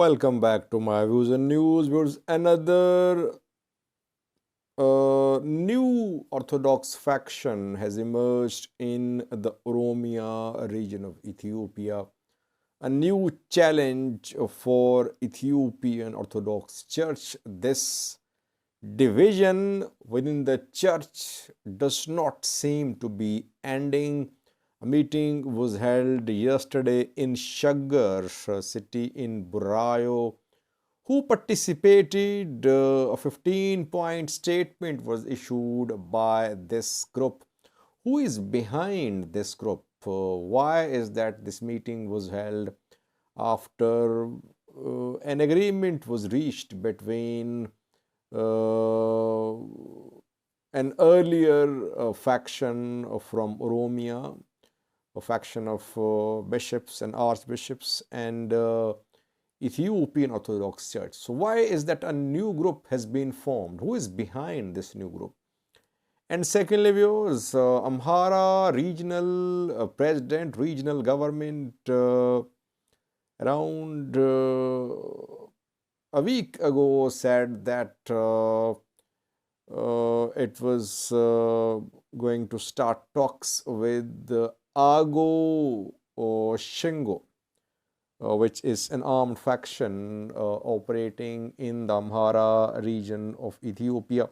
Welcome back to my views and news. Here's another new Orthodox faction has emerged in the Oromia region of Ethiopia. A new challenge for Ethiopian Orthodox Church. This division within the church does not seem to be ending. A meeting was held yesterday in Shaggar city in Burayo. Who participated? A 15-point statement was issued by this group. Who is behind this group? Why is that this meeting was held after an agreement was reached between uh, an earlier faction from Oromia, a faction of bishops and archbishops, and Ethiopian Orthodox Church. So why is that a new group has been formed? Who is behind this new group? And secondly, viewers, Amhara regional president, regional government around a week ago said that it was going to start talks with Agew Shingo, which is an armed faction operating in the Amhara region of Ethiopia.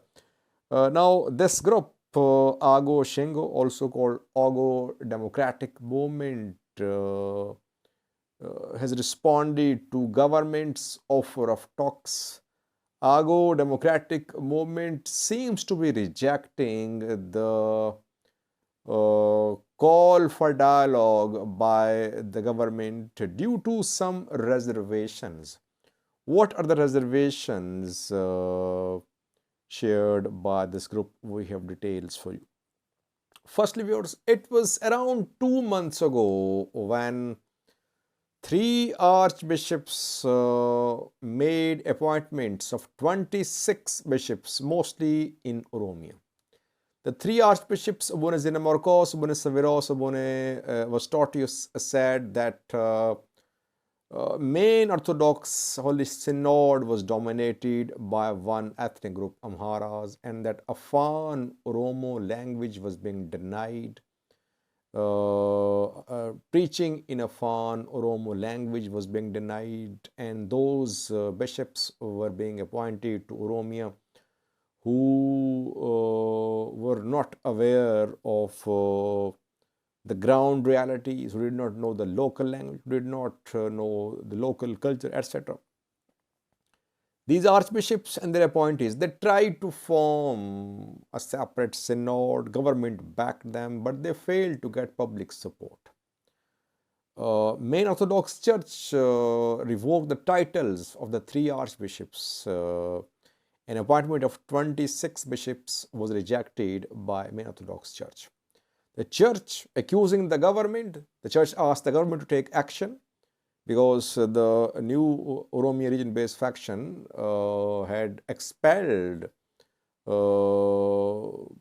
Now, this group, Agew Shingo, also called Agew Democratic Movement, has responded to government's offer of talks. Agew Democratic Movement seems to be rejecting the call for dialogue by the government due to some reservations. What are the reservations shared by this group? We have details for you. Firstly, viewers, it was around 2 months ago when 3 archbishops made appointments of 26 bishops, mostly in Oromia. The 3 archbishops, Abune Zinemarkos, Abune Saviros, Abune Vastotius, said that main Orthodox Holy Synod was dominated by one ethnic group, Amharas, and that Afan Oromo language was being denied. Preaching in Afan Oromo language was being denied, and those bishops were being appointed to Oromia who were not aware of the ground realities, who did not know the local language, who did not know the local culture, etc. These archbishops and their appointees, they tried to form a separate synod. Government backed them, but they failed to get public support. Main Orthodox Church revoked the titles of the 3 archbishops. An appointment of 26 bishops was rejected by main Orthodox Church. The church accusing the government, the church asked the government to take action because the new Oromia region-based faction had expelled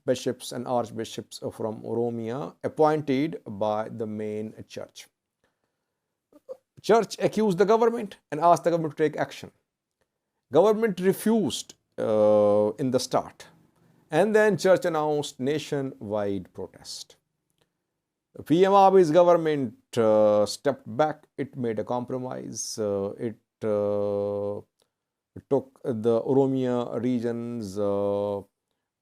bishops and archbishops from Oromia appointed by the main church. Church accused the government and asked the government to take action. Government refused in the start, and then church announced nationwide protest. PM Abiy's government stepped back. It made a compromise. It took the Oromia region's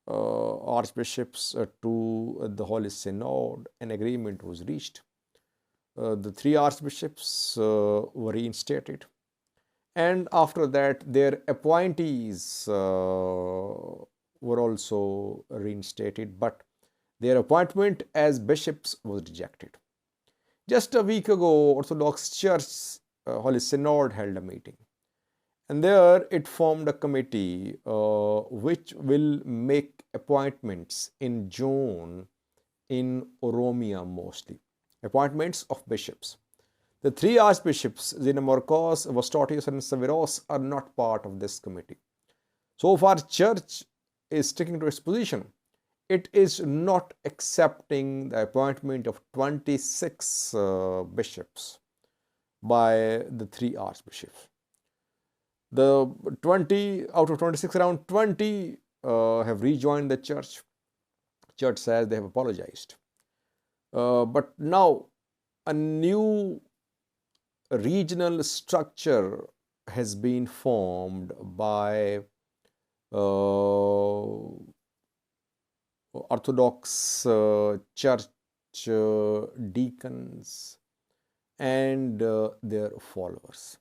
archbishops to the Holy Synod. An agreement was reached. The 3 archbishops were reinstated. And after that, their appointees were also reinstated, but their appointment as bishops was rejected. Just a week ago, Orthodox Church Holy Synod held a meeting. And there it formed a committee which will make appointments in June in Oromia mostly. Appointments of bishops. The 3 archbishops, Zinemarkos, Vastotius, and Saviros, are not part of this committee. So far, church is sticking to its position. It is not accepting the appointment of 26 bishops by the 3 archbishops. The 20 out of 26, around 20 have rejoined the church. Church says they have apologized. But now a new regional structure has been formed by Orthodox church deacons and their followers.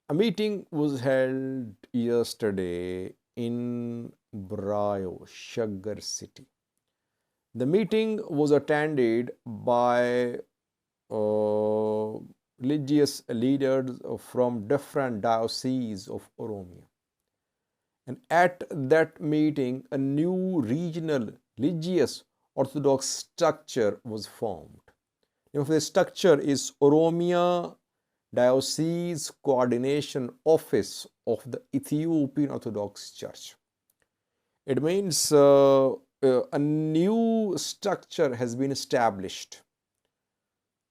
A meeting was held yesterday in Brayo, Sugar City. The meeting was attended by religious leaders from different dioceses of Oromia. And at that meeting, a new regional religious Orthodox structure was formed. The name of the structure is Oromia Diocese Coordination Office of the Ethiopian Orthodox Church. It means a new structure has been established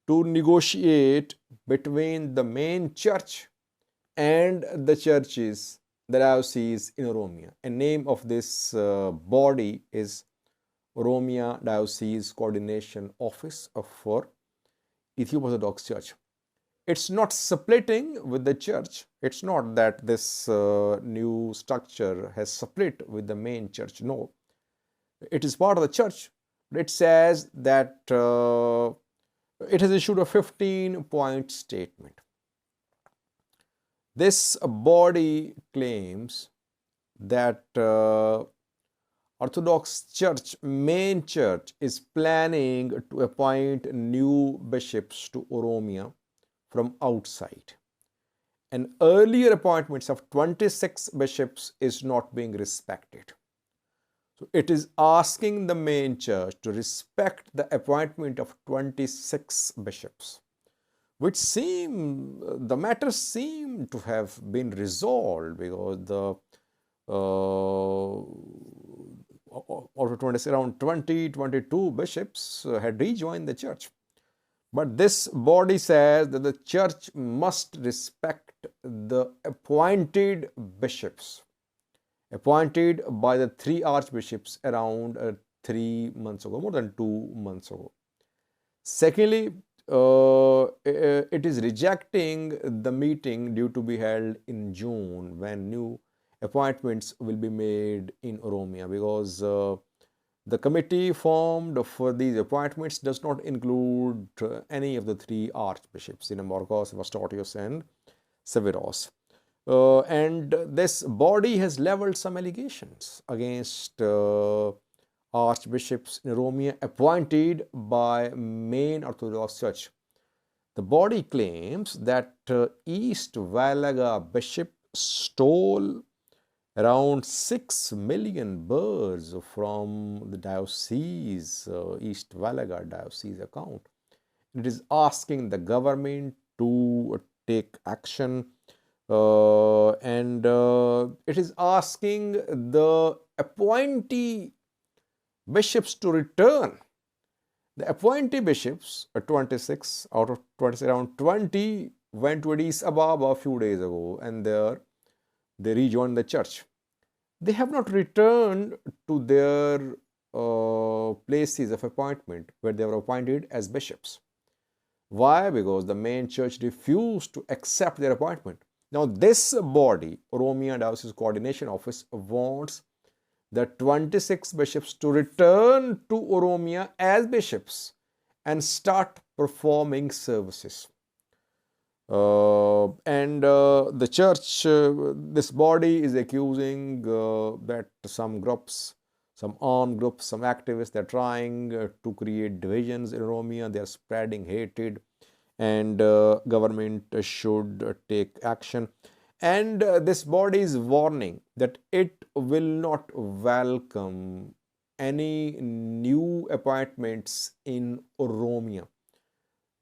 to negotiate between the main church and the churches, the diocese in Oromia. And name of this body is Oromia Diocese Coordination Office for Ethiopian Orthodox Church. It's not splitting with the church. It's not that this new structure has split with the main church. No, it is part of the church. It says that it has issued a 15-point statement. This body claims that Orthodox Church, main church, is planning to appoint new bishops to Oromia from outside. And earlier appointments of 26 bishops is not being respected. So it is asking the main church to respect the appointment of 26 bishops, which the matters seem to have been resolved because the around 22 bishops had rejoined the church. But this body says that the church must respect the appointed bishops, appointed by the 3 archbishops around 3 months ago, more than 2 months ago. Secondly, it is rejecting the meeting due to be held in June when new appointments will be made in Oromia, because the committee formed for these appointments does not include any of the 3 archbishops, Marcos, Vastotius, and Severos. And this body has leveled some allegations against archbishops in Oromia appointed by main Orthodox Church. The body claims that East Valaga bishop stole around 6 million birds from the diocese, East Valaga diocese account. It is asking the government to take action, and it is asking the appointee bishops to return. The appointee bishops, 26 out of 20, around 20 went to Addis Ababa a few days ago, and there they rejoined the church. They have not returned to their places of appointment where they were appointed as bishops. Why? Because the main church refused to accept their appointment. Now, this body, Oromia Diocese Coordination Office, wants the 26 bishops to return to Oromia as bishops and start performing services. The church, this body is accusing that some groups, some armed groups, some activists, they're trying to create divisions in Oromia. They're spreading hatred, and government should take action. And this body is warning that it will not welcome any new appointments in Oromia.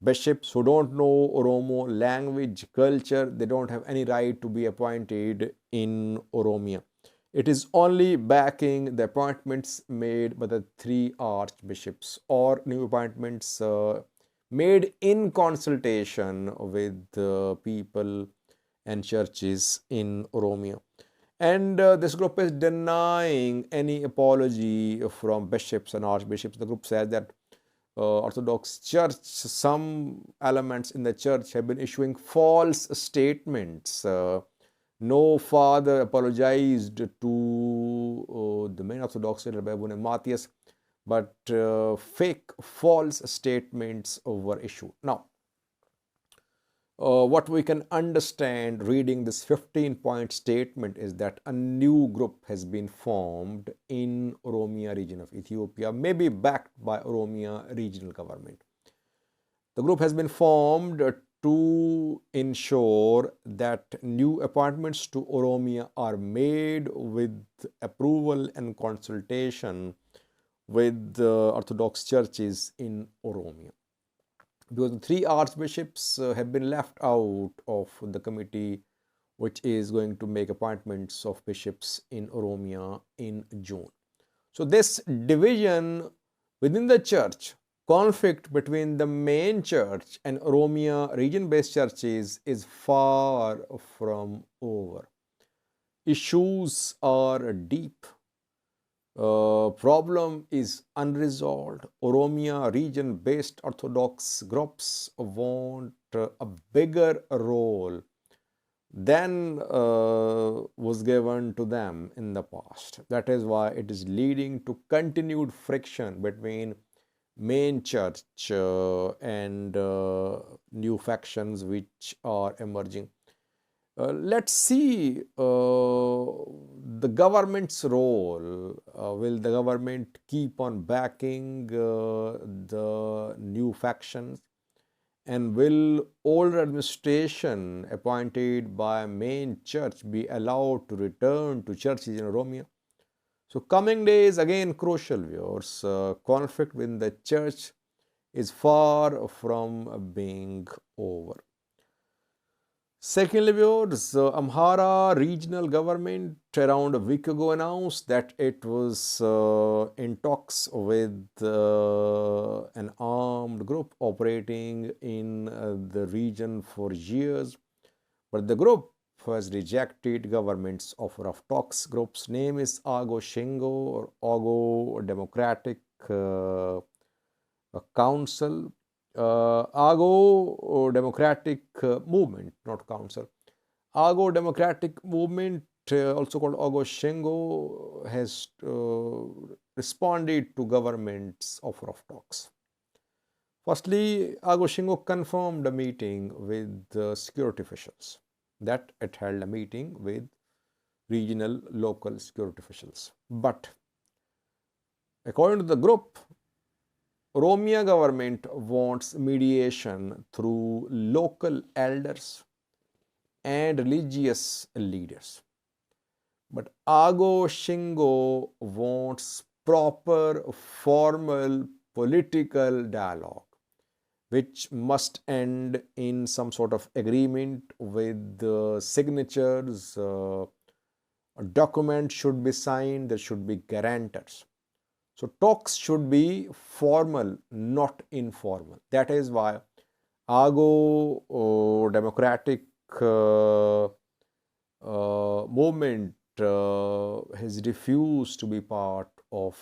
Bishops who don't know Oromo language, culture, they don't have any right to be appointed in Oromia. It is only backing the appointments made by the 3 archbishops or new appointments made in consultation with the people and churches in Oromia. And this group is denying any apology from bishops and archbishops. The group says that Orthodox Church, some elements in the church have been issuing false statements. No father apologized to the main Orthodox leader, Babune Matthias, but fake false statements were issued. Now, what we can understand reading this 15-point statement is that a new group has been formed in Oromia region of Ethiopia, maybe backed by Oromia regional government. The group has been formed to ensure that new appointments to Oromia are made with approval and consultation with the Orthodox churches in Oromia. Because the three archbishops have been left out of the committee which is going to make appointments of bishops in Oromia in June. So this division within the church, conflict between the main church and Oromia region-based churches is far from over. Issues are deep. Problem is unresolved. Oromia region-based Orthodox groups want a bigger role than was given to them in the past. That is why it is leading to continued friction between main church and new factions which are emerging. Let's see the government's role. Will the government keep on backing the new factions? And will older administration appointed by main church be allowed to return to churches in Oromia? So coming days, again crucial, viewers. Conflict within the church is far from being over. Secondly, viewers, Amhara regional government around a week ago announced that it was in talks with an armed group operating in the region for years. But the group has rejected government's offer of talks. Group's name is Agew or Agew Democratic Council. Agew Democratic Movement, not Council. Agew Democratic Movement, also called Agew, has responded to government's offer of talks. Firstly, Agew confirmed a meeting with security officials, that it held a meeting with regional local security officials. But according to the group, Oromia government wants mediation through local elders and religious leaders. But Agew wants proper formal political dialogue, which must end in some sort of agreement with the signatures. A document should be signed, there should be guarantors. So talks should be formal, not informal. That is why Agew Democratic movement has refused to be part of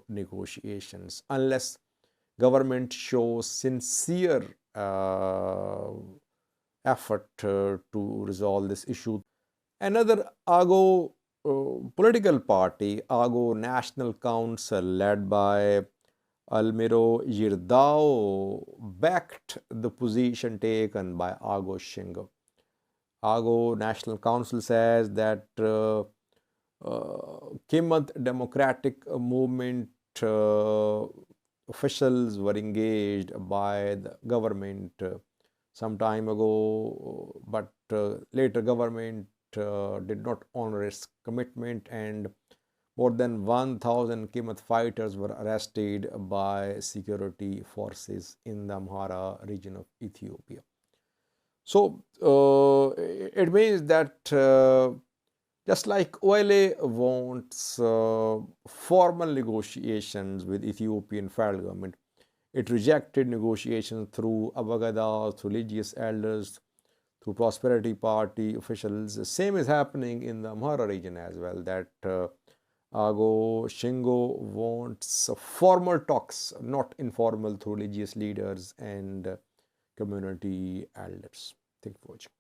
negotiations unless government shows sincere effort to resolve this issue. Another Agew political party, Agew National Council, led by Almiro Yirdao, backed the position taken by Agew. Agew National Council says that Kimad Democratic Movement officials were engaged by the government some time ago, but later government did not honor its commitment, and more than 1,000 Kimad fighters were arrested by security forces in the Amhara region of Ethiopia. So it means that just like OLA wants formal negotiations with Ethiopian federal government, it rejected negotiations through Abagadas, through religious elders, through Prosperity Party officials. The same is happening in the Amhara region as well, that Agew Shingo wants formal talks, not informal, through religious leaders and community elders. Thank you for watching.